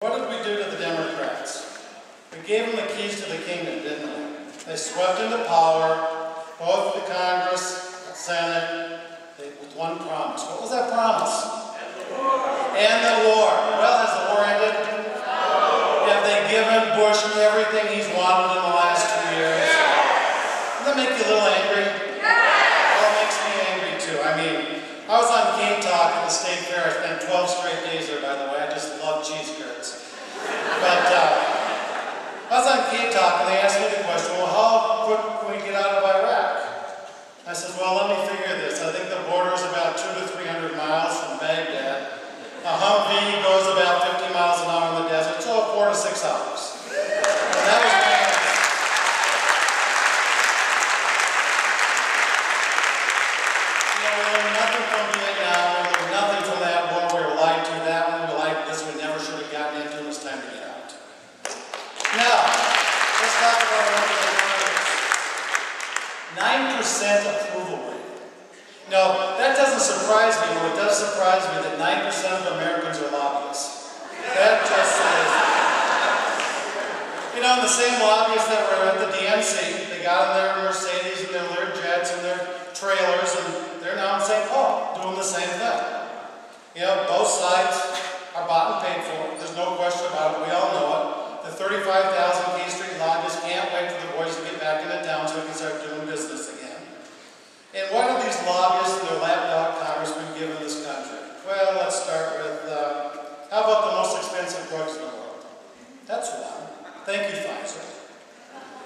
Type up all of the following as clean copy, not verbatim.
What did we do to the Democrats? We gave them the keys to the kingdom, didn't we? They swept into power, both the Congress, the Senate, with one promise. What was that promise? End the war. Well, has the war ended? No. Have they given Bush everything he's wanted in the last 2 years? Does that make you a little angry? Well, it makes me angry too. I mean, I was on Cape Talk at the State Fair. I spent 12 straight days there, by the way. I just love cheese curds. But I was on Cape Talk and they asked me the question, well, how quick can we get out of Iraq? I said, well, let me figure this. I think the border is about 200 to 300 miles from Baghdad. A Humvee goes about 50 miles an hour in the desert, so 4 to 6 hours. And that was my answer. You know, we learned nothing from Vietnam, we learned nothing from that war. We were lied to that one, we were lied to this, we never should have gotten into it. It was time to get out. Now, let's talk about members of Congress. 9% approval rate. No, that doesn't surprise me, but it does surprise me that 9% of Americans are lobbyists. That just is. You know, the same lobbyists that were at the DNC, they got in their Mercedes and their Learjets and their trailers, and they're now in St. Paul doing the same thing. You know, both sides are bought and paid for. There's no question about it. We all know it. The 35,000 K Street lobbyists can't wait for the boys to get back into town so we can start doing business again. And what have these lobbyists and their lapdog congressmen given this country? Well, let's start with, how about the most expensive drugs in the world? That's one. Thank you, Pfizer.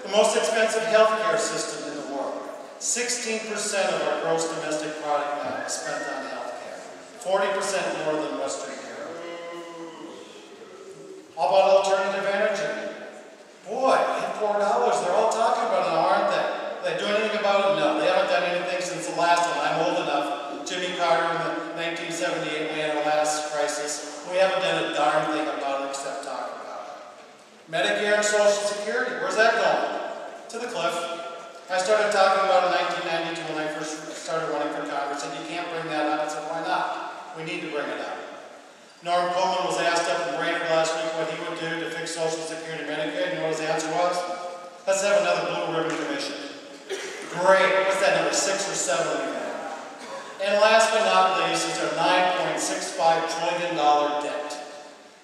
The most expensive healthcare system in the world. 16% of our gross domestic product now is spent on healthcare. 40% more than Western Europe. How about alternative energy? Boy, at $4, they're all talking about it now, aren't they? They do anything about it? No, they haven't done anything since the last one. I'm old enough. Jimmy Carter in the 1978, we had our last crisis. We haven't done a darn thing about it except talk about it. Medicare and Social Security, where's that going? To the cliff. I started talking about it in 1992 when I first started running for Congress, and you can't bring that up. I said, why not? We need to bring it up. Norm Coleman was asked up in Brainerd last week what he would do to fix Social Security and Medicare. You know what his answer was? Let's have another blue ribbon commission. Great. What's that number? 6 or 7 again. And last but not least is our $9.65 trillion debt.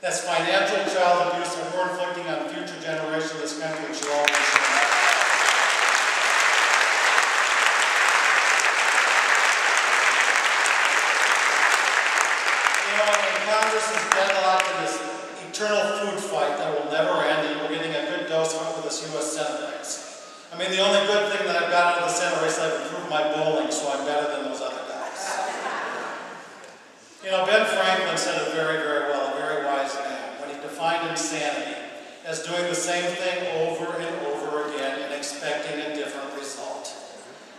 That's financial child abuse that we're inflicting on future generations of this country, which you all understand. You know, and Congress is deadlocked in this eternal food fight that will never end, and we're getting a good dose of it with this U.S. Senate race. I mean, the only good thing that I've got out of the Senate race, I've improved my bowling, so I'm better than those other guys. You know, Ben Franklin said it very, very well, a very wise man, when he defined insanity as doing the same thing over and over again and expecting a different result.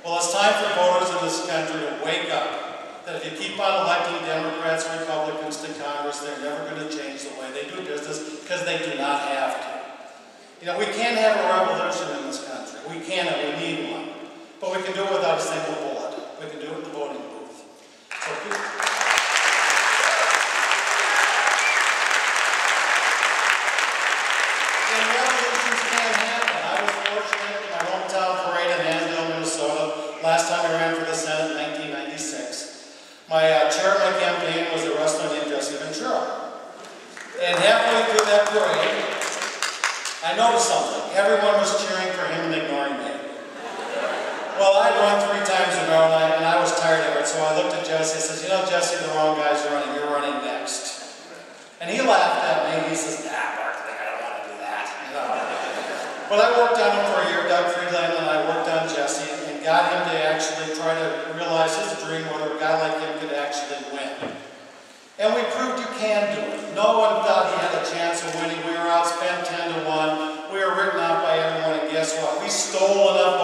Well, it's time for voters in this country to wake up, that if you keep on electing Democrats or Republicans to Congress, they're never going to change the way they do business because they do not have to. You know, we can't have a revolution in this country. We can and we need one. But we can do it without a single bullet. We can do it in the voting booth. So and revolutions can happen. I was fortunate in my hometown parade in Annandale, Minnesota. Last time I ran for the Senate in 1996. My chair of my campaign was a wrestler named Jesse Ventura. And halfway through that parade, I noticed something. Everyone was cheering for him and ignoring me. Well, I'd run 3 times in a row and I was tired of it, so I looked at Jesse and says, you know, Jesse, the wrong guy's running. You're running next. And he laughed at me. He says, Barkley, I don't want to do that. You know? But I worked on him for a year, Doug Friedland, and I worked on Jesse and got him to actually try to realize his dream, whether a guy like him could actually win. And we proved you can do it. No one thought he had a chance of winning. We were outspent 10 to 1. We were written out by everyone, and guess what? We stole enough